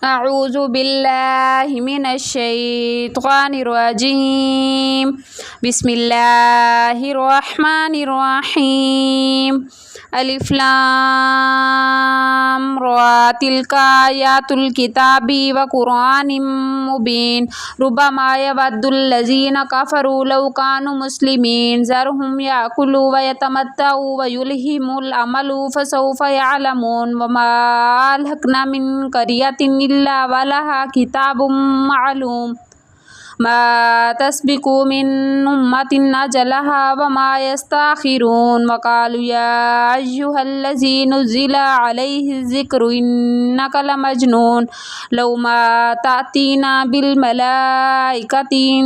أعوذ بالله من الشيطان الرجيم. بسم الله الرحمن الرحيم. ألف لام را تلك آيات الكتاب وقرآن مبين ربما يود الذين كفروا لو كانوا مسلمين ذرهم يأكلوا ويتمتعوا ويلههم الأمل فسوف يعلمون وما أهلكنا من قرية إلا ولها كتاب معلوم ما تسبق من أمة أجلها وما يستأخرون وقالوا يا أيها الذي نزل عليه الذكر إنك لمجنون لو ما تأتينا بالملائكة إن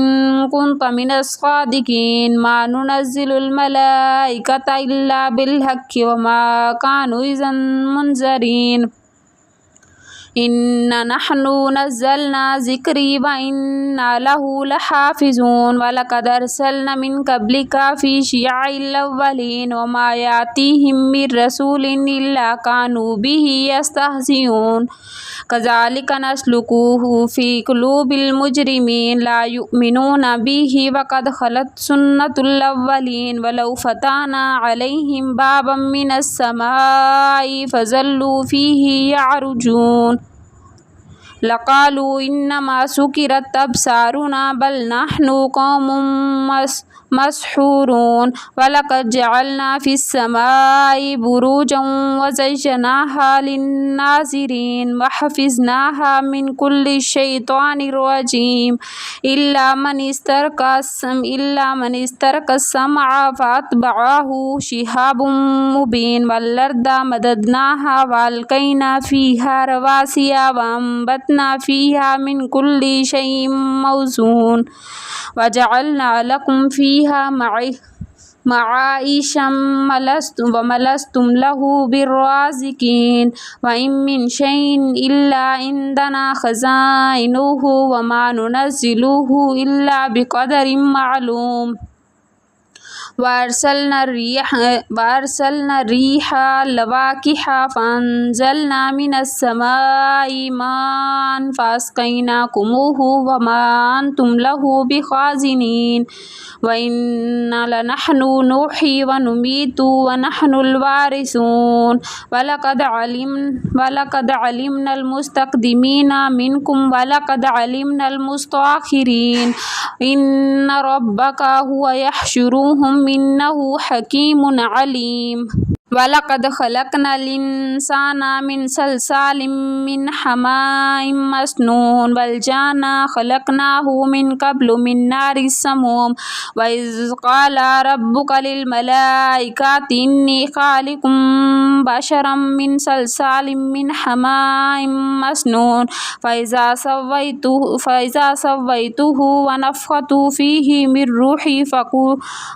كنت من الصادقين ما ننزل الملائكة إلا بالحق وما كانوا إذا منذرين إنا نحن نزلنا ذكري وإنا له لحافظون ولقد أرسلنا من قبلك في شيع الأولين وما يأتيهم من رسول إلا كانوا به يستهزئون كذلك نسلكه في قلوب المجرمين لا يؤمنون به وقد خلت سنة الأولين ولو فتحنا عليهم بابا من السماء فظلوا فيه يعرجون لقالوا إنما سكرت أبصارنا بل نحن قوم مسحورون ولقد جعلنا في السماء بروجا وزيناها للناظرين وحفظناها من كل شيطان رجيم إلا من استرك السمع فأتبعه شهاب مبين والأرض مددناها وألقينا فيها رواسي وأنبتنا فيها من كل شيء موزون وجعلنا لكم فيها معايشا وملستم له بالرازقين وإن من شيء إلا عندنا خزائنه وما ننزله إلا بقدر معلوم وأرسلنا الريح لواقح فأنزلنا من السماء ماء فأسقيناكموه وما أنتم له بخازنين وإنا لنحن نحيي ونميت ونحن الوارثون ولقد علمنا المستقدمين منكم ولقد علمنا المستأخرين إن ربك هو يحشرهم إنه حكيم عليم ولقد خلقنا الإنسان من صلصال من حماء مسنون والجان خلقناه من قبل من نار السموم وإذ قال ربك للملائكة إني خالق بشرا من صلصال من حماء مسنون فإذا سويته ونفخت فيه من روحي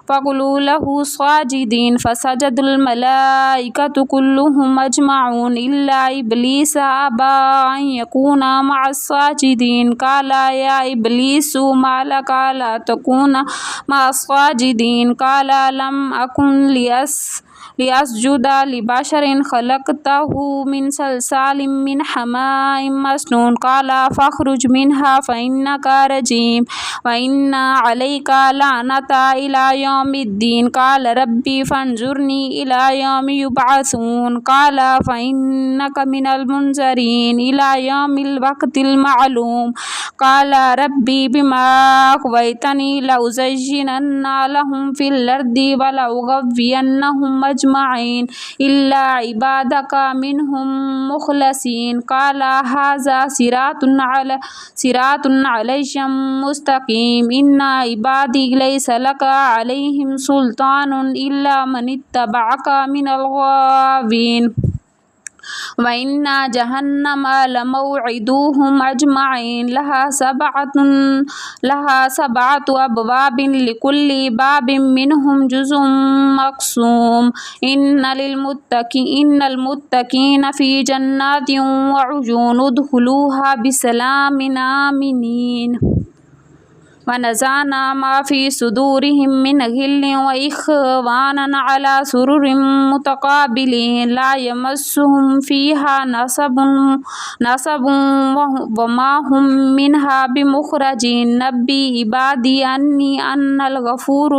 فقولوا له ساجدين فسجدوا الملائكة كلهم أجمعون إلا إبليس أبى أن يكون مع الساجدين قال يا إبليس ما لك لا تكون مع الساجدين قال لم أكن لأسجد لبشر خلقته من صلصال من حماء مسنون قال فاخرج منها فإنك رجيم وإن عليك لعنة إلى يوم الدين قال ربي فانظرني إلى يوم يبعثون قال فإنك من المنذرين إلى يوم الوقت المعلوم قال ربي بما أغويتني لأزينن لهم في الأرض ولأغوينهم أجمعين إلا عبادك منهم مخلصين قال هذا صراط علي مستقيم إن عبادي ليس لك عليهم سلطان إلا من اتبعك من الغاوين وإن جهنم لموعدوهم أجمعين لها سبعة أبواب لكل باب منهم جزء مقسوم إن المتقين في جنات وعيون ادخلوها بسلام آمنين ونزعنا ما في صدورهم من غل وإخوانا على سرر متقابلين لا يمسهم فيها نصب وما هم منها بمخرجين نبي عبادي أني أنا الغفور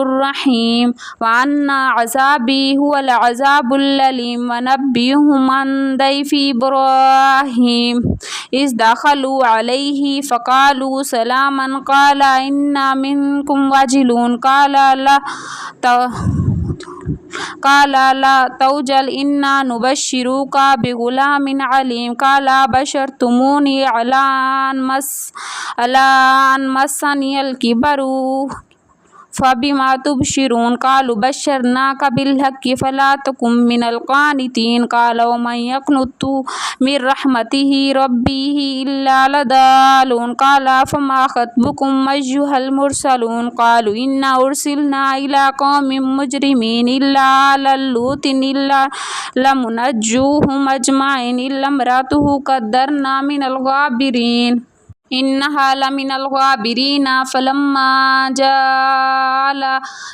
الرحيم وأن عذابي هو العذاب الأليم ونبئهم عن ضيف إبراهيم إذ دخلوا عليه فقالوا سلاما قال إنا منكم وجلون قال لا توجل إنا نبشرك بغلام عليم قال بشرتموني على أن مسني الكبر فبما تبشرون قالوا بشرناك بالحق فلا تكن من القانتين قال ومن يقنط من رحمته ربه إلا لضالون قال فما خطبكم أيها المرسلون قالوا إنا أرسلنا إلى قوم مجرمين إلا آل لوط إلا لمنجوهم أجمعين إلا امرأته قدرنا من الغابرين إنها لمن الغابرين فلما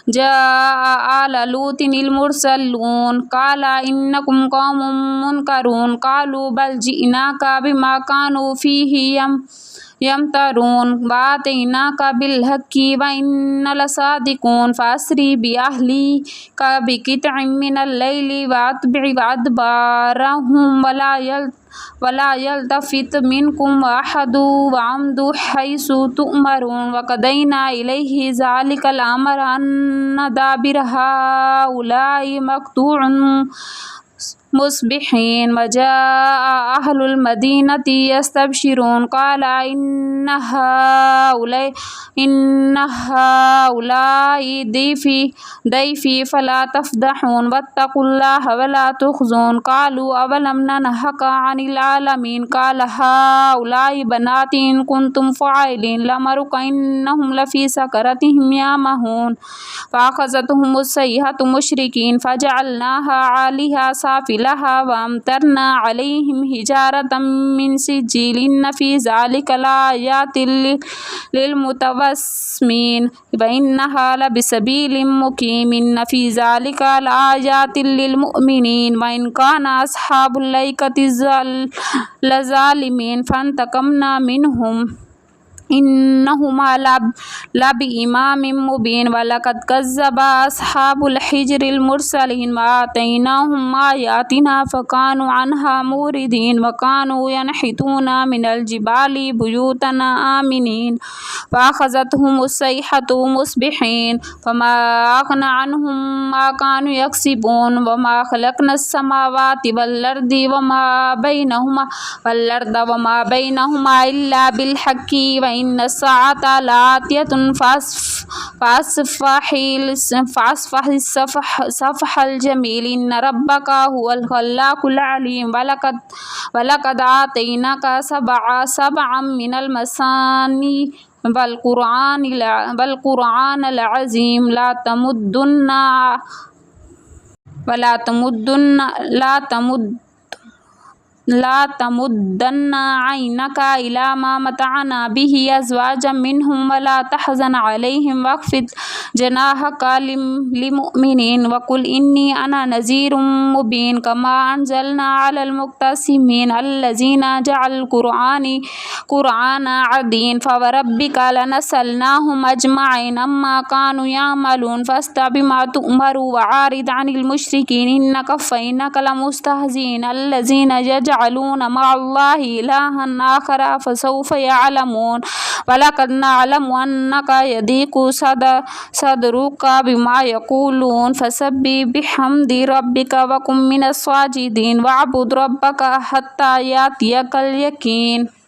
جاء آل لوط المرسلون قال إنكم قوم منكرون قالوا بل جئناك بما كانوا فيه يمترون وآتيناك بالحق وإنا لصادقون فأسري بأهلك بقطع من الليل وأتبع أدبارهم ولا يلتفت منكم أحد وامضوا حيث تؤمرون وقضينا إليه ذلك الأمر أن دابر هؤلاء مقطوع مصبحين وجاء أهل المدينة يستبشرون قال إن هؤلاء ضيفي فلا تفضحون واتقوا الله ولا تخزون قالوا أولم ننهك عن العالمين قال هؤلاء بناتي إن كنتم فاعلين لعمرك إنهم لفي سكرتهم يعمهون فأخذتهم الصيحة مشركين فجعلناها عاليها سافلها وأمطرنا عليهم حجارة من سجيل إن في ذلك لآيات للمتوسمين وإنها لبسبيل مقيم إن في ذلك لآيات للمؤمنين وإن كان أصحاب الأيكة لظالمين فانتقمنا منهم إنهما لبإمام مبين ولقد كذب أصحاب الحجر المرسلين وآتيناهم آياتنا فكانوا عنها موردين وكانوا ينحتون من الجبال بيوتا آمنين فأخذتهم الصيحة مصبحين فما أغنى عنهم ما كانوا يكسبون وما خلقنا السماوات والأرض وما بينهما إلا بالحق وإن الساعة لآتية فأصفح الصفح الجميل إن ربك هو الخلاق العليم ولقد آتيناك سبعا من المثاني والقرآن العظيم لا تمدن عينك إلى ما متعنا به أزواجا منهم ولا تحزن عليهم واخفض جناحك للمؤمنين وقل إني أنا نذير مبين كما أنزلنا على المقتسمين الذين جعلوا القرآن عظيم فوربك لنسألناهم أجمعين أما كانوا يعملون فاستبق بما تؤمر وعارض عن المشركين إنك كفيناك المستهزئين الذين يجعلون مع الله إلها آخر فسوف يعلمون ولقد نعلم أنك يضيق صدرك بما يقولون فسبح بحمد ربك وكن من الساجدين واعبد ربك حتى يأتيك اليقين.